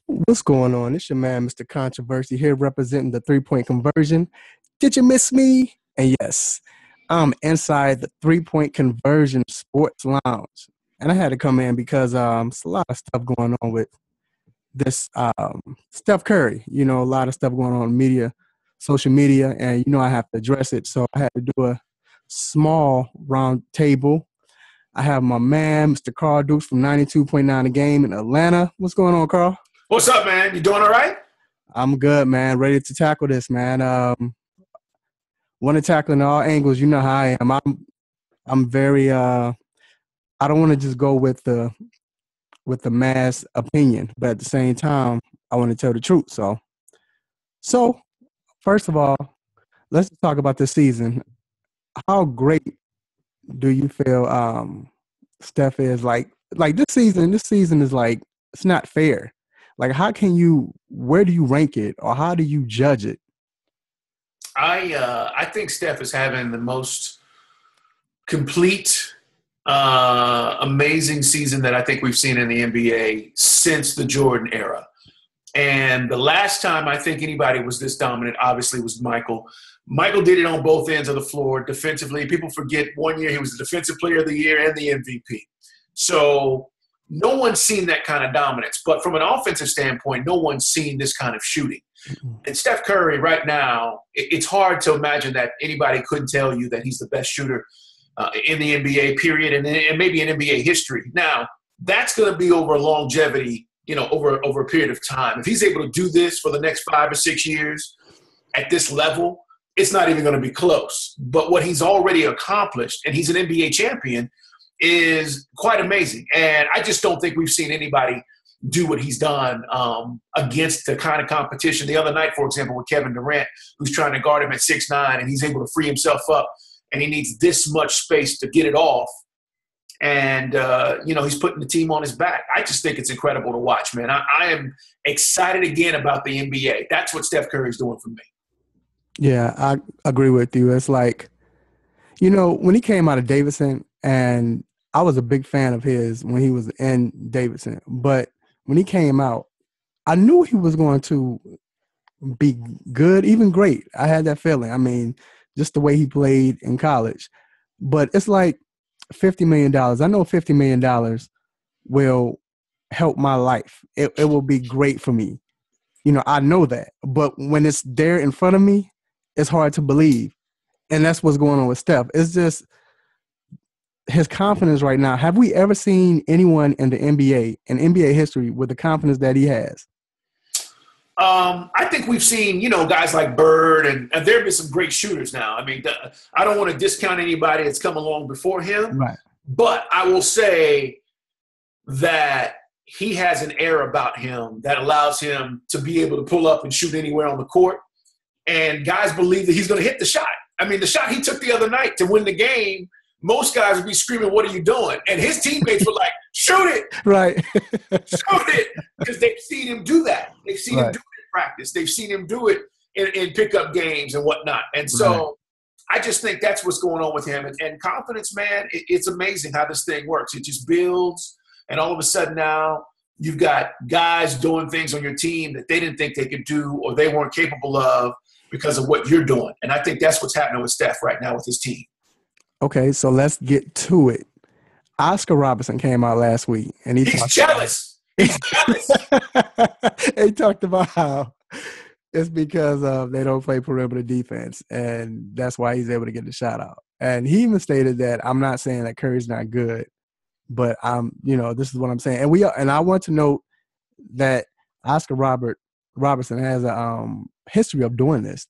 What's going on? It's your man, Mr. Controversy, here representing the 3-point conversion. Did you miss me? And yes, I'm inside the 3-point conversion sports lounge. And I had to come in because it's a lot of stuff going on with this Steph Curry. A lot of stuff going on in media, social media, and I have to address it. So I had to do a small round table. I have my man, Mr. Carl Dukes from 92.9 The Game in Atlanta. What's going on, Carl? What's up, man? You doing all right? I'm good, man. Ready to tackle this, man. Want to tackle in all angles. You know how I am. I'm very. I don't want to just go with the mass opinion, but at the same time, I want to tell the truth. So first of all, let's talk about this season. How great do you feel Steph is? Like this season. This season is like it's not fair. Like, where do you rank it or how do you judge it? I think Steph is having the most complete, amazing season that I think we've seen in the NBA since the Jordan era. And the last time I think anybody was this dominant, obviously, was Michael. Michael did it on both ends of the floor defensively. People forget one year he was the Defensive Player of the Year and the MVP. So no one's seen that kind of dominance. But from an offensive standpoint, no one's seen this kind of shooting. And Steph Curry right now, it's hard to imagine that anybody couldn't tell you that he's the best shooter in the NBA, period, and maybe in NBA history. Now, that's going to be over longevity, over a period of time. If he's able to do this for the next 5 or 6 years at this level, it's not even going to be close. But what he's already accomplished, and he's an NBA champion, is quite amazing. And I just don't think we've seen anybody do what he's done against the kind of competition. The other night, for example, with Kevin Durant, who's trying to guard him at 6'9", and he's able to free himself up, and he needs this much space to get it off. And, he's putting the team on his back. I just think it's incredible to watch, man. I am excited again about the NBA. That's what Steph Curry's doing for me. Yeah, I agree with you. It's like, when he came out of Davidson, and I was a big fan of his when he was in Davidson, but when he came out, I knew he was going to be good, even great. I had that feeling. I mean, just the way he played in college. But it's like $50 million. I know $50 million will help my life. It will be great for me. I know that. But when it's there in front of me, it's hard to believe. And that's what's going on with Steph. It's just his confidence right now. Have we ever seen anyone in the NBA, in NBA history, with the confidence that he has? I think we've seen, guys like Bird, and there have been some great shooters now. I mean, I don't want to discount anybody that's come along before him. Right. But I will say that he has an air about him that allows him to be able to pull up and shoot anywhere on the court. And guys believe that he's going to hit the shot. I mean, the shot he took the other night to win the game, most guys would be screaming, "What are you doing?" And his teammates were like, "Shoot it." Right. Shoot it. Because they've seen him do that. They've seen him do it in practice. They've seen him do it in pickup games and whatnot. And so I just think that's what's going on with him. And confidence, man, it's amazing how this thing works. It just builds. And all of a sudden now you've got guys doing things on your team that they didn't think they could do or they weren't capable of because of what you're doing. And I think that's what's happening with Steph right now with his team. Okay, so let's get to it. Oscar Robertson came out last week, and he's jealous. He's jealous. He talked about how it's because they don't play perimeter defense, and that's why he's able to get the shot out. And he even stated that I'm not saying that Curry's not good, but this is what I'm saying. And I want to note that Oscar Robertson has a history of doing this.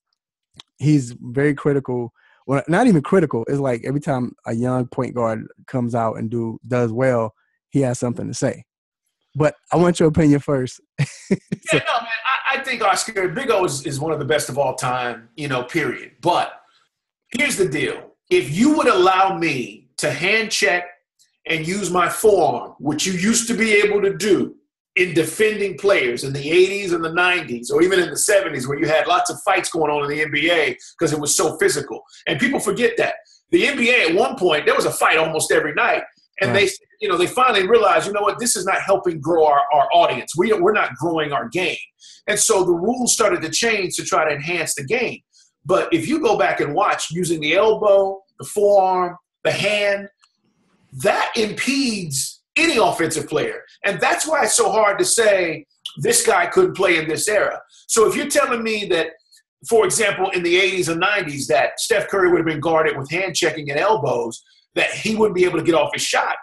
He's very critical. Well, not even critical. It's like every time a young point guard comes out and does well, he has something to say. But I want your opinion first. Man. I think Oscar, Big O is one of the best of all time, period. But here's the deal. If you would allow me to hand check and use my forearm, which you used to be able to do in defending players in the 80s and the 90s, or even in the 70s, where you had lots of fights going on in the NBA because it was so physical. And people forget that. The NBA at one point, there was a fight almost every night. And they said, they finally realized, you know what, this is not helping grow our audience. We're not growing our game. And so the rules started to change to try to enhance the game. But if you go back and watch, using the elbow, the forearm, the hand, that impedes any offensive player. And that's why it's so hard to say this guy couldn't play in this era. So if you're telling me that, for example, in the 80s and 90s, that Steph Curry would have been guarded with hand checking and elbows, that he wouldn't be able to get off his shot,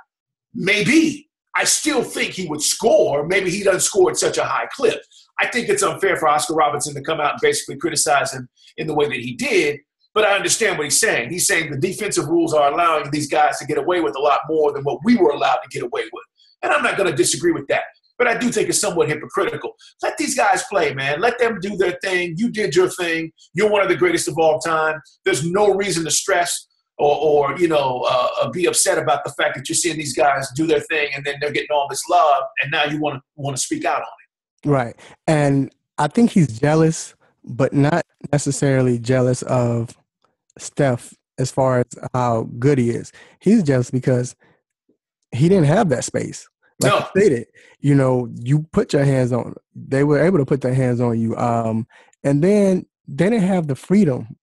maybe. I still think he would score. Maybe he doesn't score at such a high clip. I think it's unfair for Oscar Robertson to come out and basically criticize him in the way that he did, but I understand what he's saying. He's saying the defensive rules are allowing these guys to get away with a lot more than what we were allowed to get away with. And I'm not going to disagree with that, but I do think it's somewhat hypocritical. Let these guys play, man. Let them do their thing. You did your thing. You're one of the greatest of all time. There's no reason to stress or be upset about the fact that you're seeing these guys do their thing and then they're getting all this love, and now you want to speak out on it. Right. And I think he's jealous, but not necessarily jealous of Steph as far as how good he is. He's jealous because he didn't have that space. Like I stated, you put your hands on, they were able to put their hands on you. And then they didn't have the freedom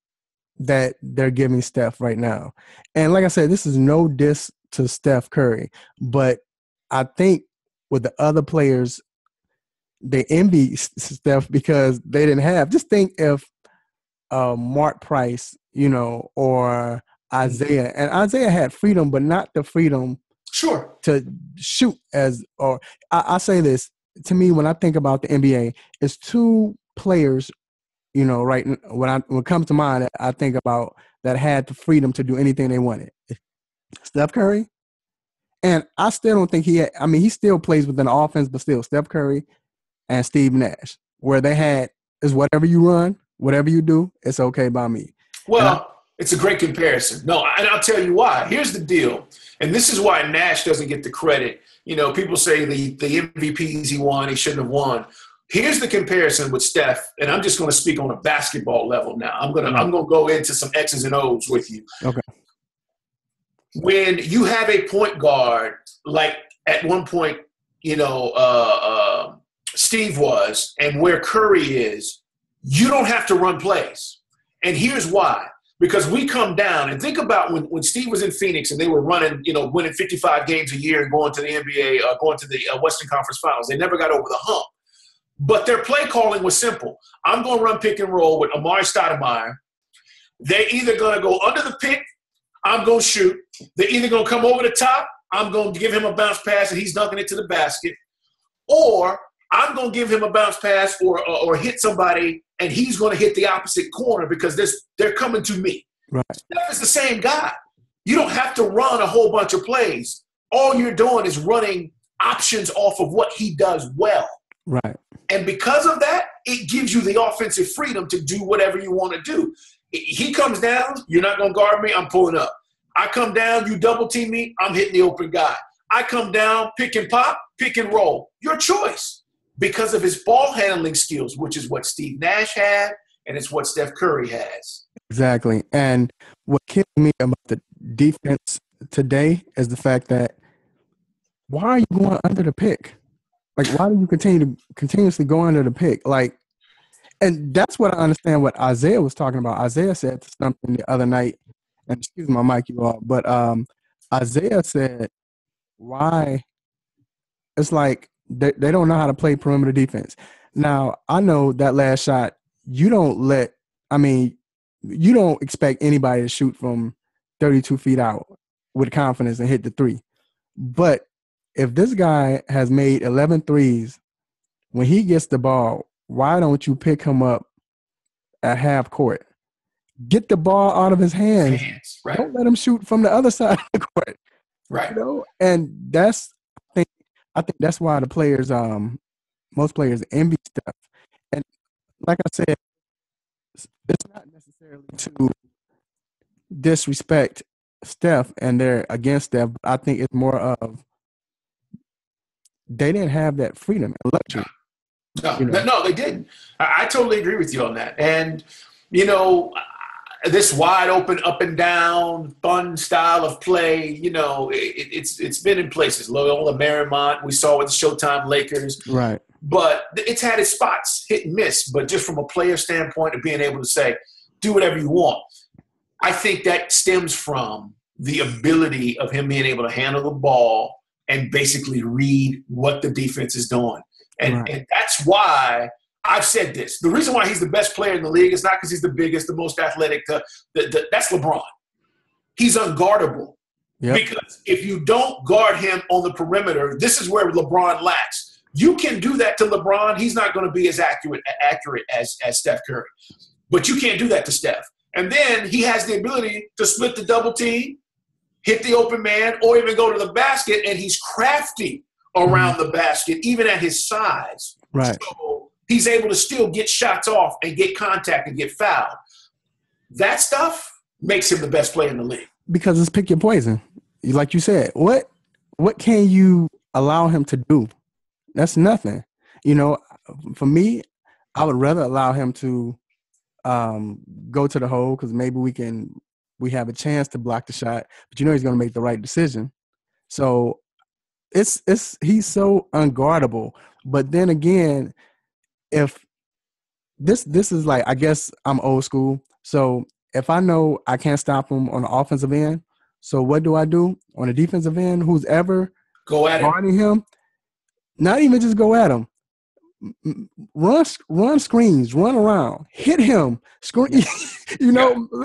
that they're giving Steph right now. And like I said, this is no diss to Steph Curry, but I think with the other players, they envy Steph because they didn't have. Just think if Mark Price, or Isaiah, and Isaiah had freedom, but not the freedom to shoot I say this, to me, when I think about the NBA, it's two players, right, when it comes to mind, I think about that had the freedom to do anything they wanted. Steph Curry, and I still don't think he still plays within the offense, but still Steph Curry and Steve Nash, where they had is whatever you run, whatever you do, it's okay by me. Well, it's a great comparison. No, and I'll tell you why. Here's the deal, and this is why Nash doesn't get the credit. People say the MVPs he won, he shouldn't have won. Here's the comparison with Steph, and I'm just going to speak on a basketball level now. I'm going to go into some X's and O's with you. Okay. When you have a point guard, like at one point, Steve was, and where Curry is, you don't have to run plays. And here's why. Because we come down and think about when Steve was in Phoenix and they were running, winning 55 games a year and going to the NBA, going to the Western Conference Finals. They never got over the hump. But their play calling was simple. I'm going to run pick and roll with Amari Stoudemire. They're either going to go under the pick, I'm going to shoot. They're either going to come over the top, I'm going to give him a bounce pass and he's dunking it to the basket. Or I'm going to give him a bounce pass or hit somebody and he's going to hit the opposite corner because they're coming to me. Right. Steph is the same guy. You don't have to run a whole bunch of plays. All you're doing is running options off of what he does well. Right. And because of that, it gives you the offensive freedom to do whatever you want to do. He comes down, you're not going to guard me, I'm pulling up. I come down, you double team me, I'm hitting the open guy. I come down, pick and pop, pick and roll. Your choice. Because of his ball handling skills, which is what Steve Nash had, and it's what Steph Curry has. Exactly. And what kills me about the defense today is the fact that why are you going under the pick? Like, why do you continuously go under the pick? Like, and that's what I understand what Isaiah was talking about. Isaiah said something the other night, and excuse my mic, you all, but Isaiah said, why? It's like they don't know how to play perimeter defense. Now, I know that last shot, you don't expect anybody to shoot from 32 feet out with confidence and hit the three. But if this guy has made 11 threes, when he gets the ball, why don't you pick him up at half court? Get the ball out of his hands. Right. Don't let him shoot from the other side of the court. Right. And I think that's why the players, most players envy Steph. And like I said, it's not necessarily to disrespect Steph and they're against Steph. But I think it's more of they didn't have that freedom and luxury. No, they didn't. I totally agree with you on that. And, this wide open, up and down, fun style of play, it's been in places. Loyola Marymount, we saw with the Showtime Lakers. Right. But it's had its spots, hit and miss. But just from a player standpoint of being able to say, do whatever you want, I think that stems from the ability of him being able to handle the ball and basically read what the defense is doing. And that's why I've said this. The reason why he's the best player in the league is not because he's the biggest, the most athletic. That's LeBron. He's unguardable. Yep. Because if you don't guard him on the perimeter, this is where LeBron lacks. You can do that to LeBron. He's not going to be as accurate as Steph Curry. But you can't do that to Steph. And then he has the ability to split the double team, hit the open man, or even go to the basket, and he's crafty around the basket, even at his size. Right. So he's able to still get shots off and get contact and get fouled. That stuff makes him the best player in the league. Because it's pick your poison. Like you said, what can you allow him to do? That's nothing. For me, I would rather allow him to go to the hole because maybe we have a chance to block the shot, but he's going to make the right decision. So he's so unguardable. But then again, if this is like, I guess I'm old school. So if I know I can't stop him on the offensive end, so what do I do on the defensive end? Who's ever guarding him? Not even just go at him. Run screens, run around, hit him, screen,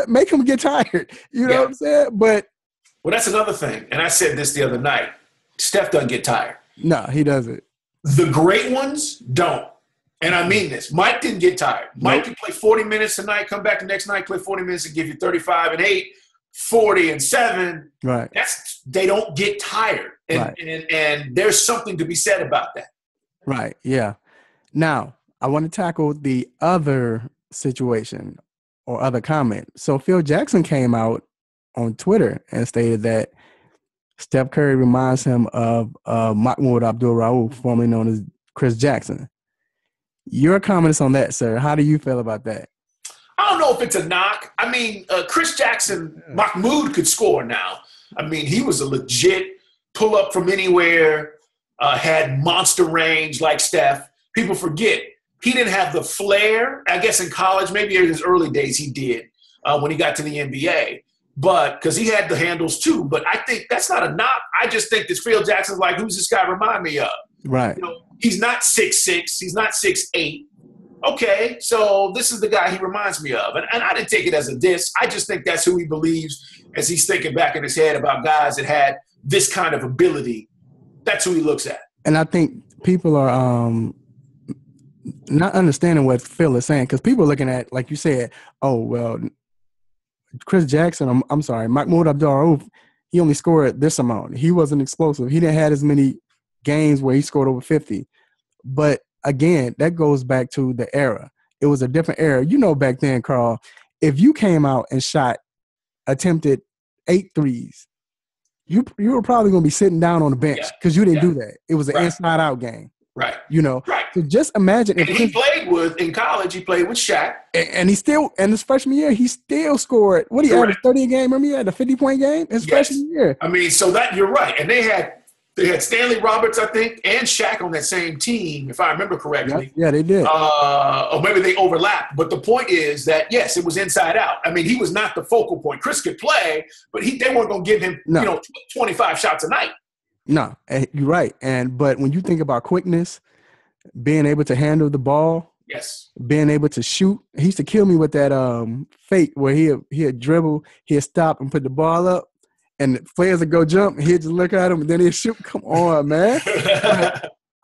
make him get tired. You know what I'm saying? But that's another thing. And I said this the other night. Steph doesn't get tired. No, he doesn't. The great ones don't. And I mean this. Mike didn't get tired. Mike can play 40 minutes tonight, come back the next night, play 40 minutes and give you 35 and 8, 40 and 7. Right. They don't get tired. And there's something to be said about that. Right. Yeah. Now, I want to tackle the other situation or other comment. So Phil Jackson came out on Twitter and stated that Steph Curry reminds him of Mahmoud Abdul-Rauf, formerly known as Chris Jackson. Your comments on that, sir. How do you feel about that? I don't know if it's a knock. I mean, Chris Jackson, Mahmoud could score now. I mean, he was a legit pull up from anywhere, had monster range like Steph. People forget he didn't have the flair. I guess in college, maybe in his early days he did when he got to the NBA. But because he had the handles too. But I think that's not a knock. I just think that Phil Jackson's like, who's this guy remind me of? Right. He's not 6'6". He's not 6'8". Okay, so this is the guy he reminds me of. And I didn't take it as a diss. I just think that's who he believes as he's thinking back in his head about guys that had this kind of ability. That's who he looks at. And I think people are not understanding what Phil is saying because people are looking at, like you said, oh, well, Chris Jackson, I'm sorry, Mahmoud Abdul-Rauf, he only scored this amount. He wasn't explosive. He didn't have as many games where he scored over 50. But again, that goes back to the era. It was a different era. Back then, Carl, if you came out and attempted 8 threes, you were probably going to be sitting down on the bench because you didn't do that. It was an inside-out game. Right. Right. So just imagine if in college, he played with Shaq. And he still, and his freshman year, he still scored. What, he averaged 30 a game? Remember he had a 50-point game his freshman year. I mean, so that you're right. And they had Stanley Roberts, I think, and Shaq on that same team, if I remember correctly. Yeah, they did. Or maybe they overlapped. But the point is that, yes, it was inside out. I mean, he was not the focal point. Chris could play, but they weren't going to give him, 25 shots a night. No, you're right. But when you think about quickness, being able to handle the ball, being able to shoot, he used to kill me with that fake where he'd dribble, he'd stop and put the ball up, and players would go jump, and he'd just look at him, and then he'd shoot. Come on, man.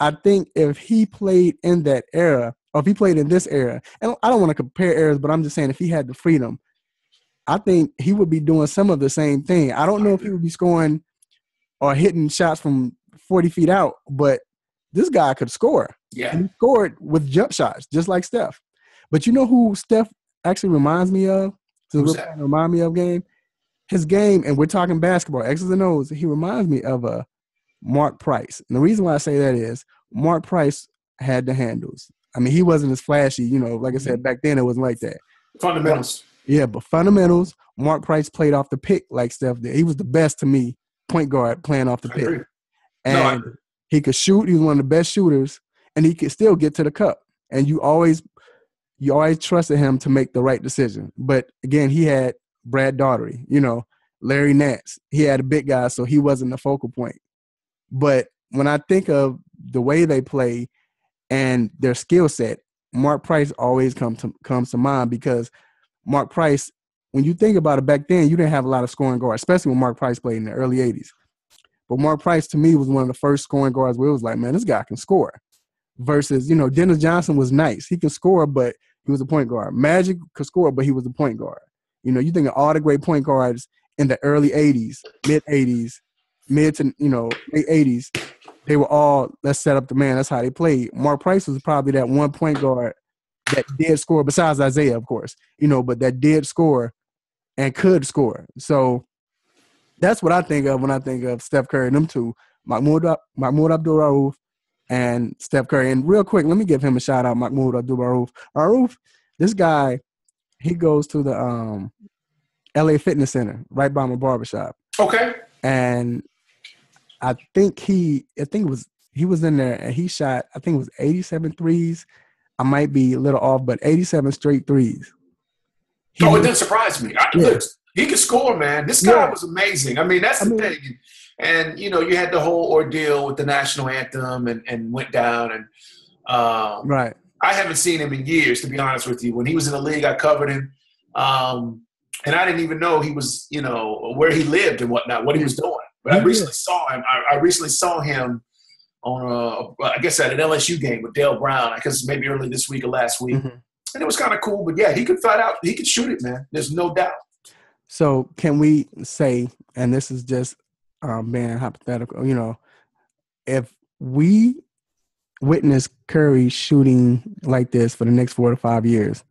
I think if he played in that era, or if he played in this era, and I don't want to compare eras, but I'm just saying if he had the freedom, I think he would be doing some of the same thing. I don't know if he would be scoring or hitting shots from 40 feet out, but this guy could score. Yeah. And he scored with jump shots, just like Steph. But you know who Steph actually reminds me of? Remind me of game? His game, and we're talking basketball, X's and O's, he reminds me of a Mark Price. And the reason why I say that is Mark Price had the handles. I mean, he wasn't as flashy, like I said, back then it wasn't like that. Fundamentals. Yeah, but fundamentals, Mark Price played off the pick like Steph did. He was the best to me, point guard playing off the I pick. agree. And he could shoot. He was one of the best shooters, and he could still get to the cup. And you always trusted him to make the right decision. But again, he had Brad Daugherty, Larry Nance. He had a big guy, so he wasn't the focal point. But when I think of the way they play and their skill set, Mark Price always comes to mind, because Mark Price, when you think about it, back then, you didn't have a lot of scoring guards, especially when Mark Price played in the early 80s. But Mark Price, to me, was one of the first scoring guards where it was like, man, this guy can score. Versus, Dennis Johnson was nice. He can score, but he was a point guard. Magic could score, but he was a point guard. You think of all the great point guards in the early 80s, mid-80s, mid to, late 80s, they were all, let's set up the man. That's how they played. Mark Price was probably that one point guard that did score, besides Isaiah, of course, but that did score and could score. So that's what I think of when I think of Steph Curry. Them two, Mahmoud Abdul-Rauf and Steph Curry. And real quick, let me give him a shout out, Mahmoud Abdul-Rauf. Rauf, this guy, he goes to the LA Fitness Center right by my barbershop. Okay. And I think he was in there and he shot, I think it was 87 threes. I might be a little off, but 87 straight threes. It didn't surprise me. Look, he could score, man. This guy was amazing. I mean, that's the thing. And, you had the whole ordeal with the national anthem and went down. And right. I haven't seen him in years, to be honest with you. When he was in the league, I covered him. And I didn't even know he was, where he lived and whatnot, what he was doing. But I recently saw him. I recently saw him on, I guess, at an LSU game with Dale Brown, I guess maybe early this week or last week. Mm-hmm. And it was kind of cool. But, yeah, he could fight out. He could shoot it, man. There's no doubt. So can we say, and this is just being hypothetical, if we witness Curry shooting like this for the next 4 to 5 years,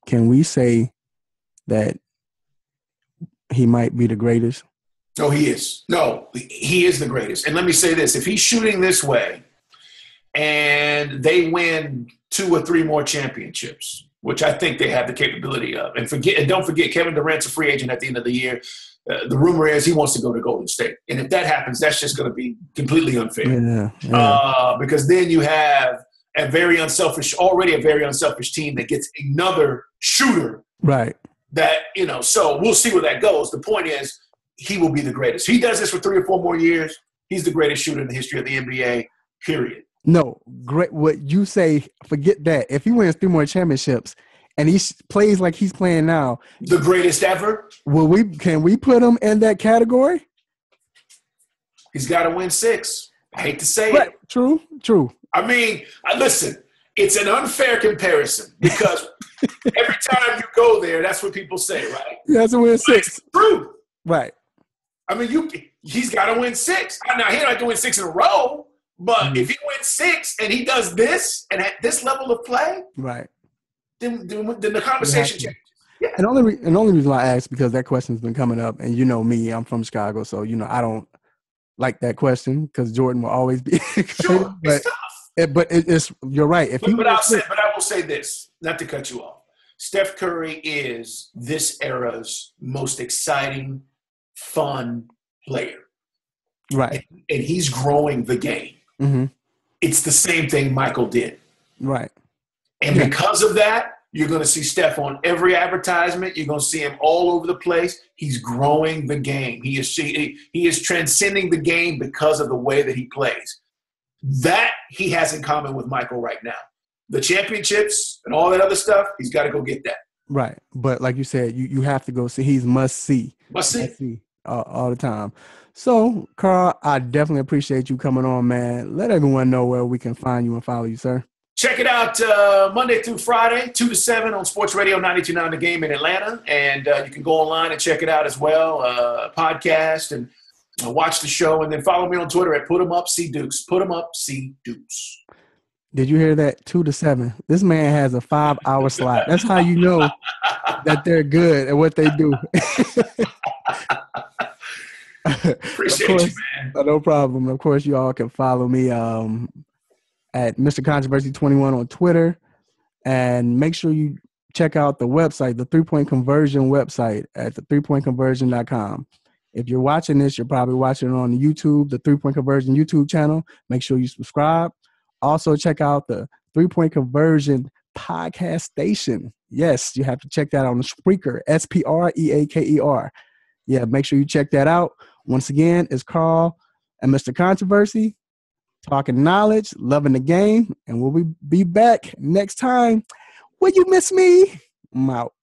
can we say that he might be the greatest? No, he is. No, he is the greatest. And let me say this. If he's shooting this way and they win 2 or 3 more championships, which I think they have the capability of, and don't forget, Kevin Durant's a free agent at the end of the year. The rumor is he wants to go to Golden State. And if that happens, that's just going to be completely unfair. Yeah. Because then you have already a very unselfish team that gets another shooter. Right. That, so we'll see where that goes. The point is, he will be the greatest. If he does this for 3 or 4 more years, he's the greatest shooter in the history of the NBA, period. No, great. What you say, forget that. If he wins 3 more championships and he plays like he's playing now, the greatest ever, can we put him in that category? He's got to win 6. I hate to say it. True. I mean, listen, it's an unfair comparison because every time you go there, that's what people say, right? He has to win 6. It's true. Right. I mean, he's got to win 6. Now, he don't have to win 6 in a row, but if he wins 6 and he does this and at this level of play, right, then the conversation changes. Yeah. And the only reason why I asked, because that question's been coming up, and me, I'm from Chicago, so I don't like that question because Jordan will always be. Sure, it's tough. But it's you're right. But I will say this, not to cut you off. Steph Curry is this era's most exciting, fun player. Right. And he's growing the game. Mm-hmm. It's the same thing Michael did. Right. And because of that, you're going to see Steph on every advertisement. You're going to see him all over the place. He's growing the game. He is transcending the game because of the way that he plays. That he has in common with Michael right now. The championships and all that other stuff, he's got to go get that. Right. But like you said, you have to go see. He's must see. Must see. All the time. So, Carl, I definitely appreciate you coming on, man. Let everyone know where we can find you and follow you, sir. Check it out Monday through Friday, 2 to 7 on Sports Radio 92.9 The Game in Atlanta. And you can go online and check it out as well, podcast, and watch the show. And then follow me on Twitter at Put'emUpCDukes. Put'emUpCDukes. Did you hear that? 2 to 7. This man has a 5-hour slot. That's how you know that they're good at what they do. Appreciate you, man. No problem. Of course, you all can follow me at Mr. Controversy 21 on Twitter, and make sure you check out the website, the 3-point conversion website at the 3pointconversion.com. If you're watching this, you're probably watching it on YouTube, the 3-point conversion YouTube channel. Make sure you subscribe. Also, check out the 3-point conversion podcast station. Yes, you have to check that out on the Spreaker, Spreaker. Yeah, make sure you check that out. Once again, it's Carl and Mr. Controversy, talking knowledge, loving the game, and we'll be back next time. Will you miss me? I'm out.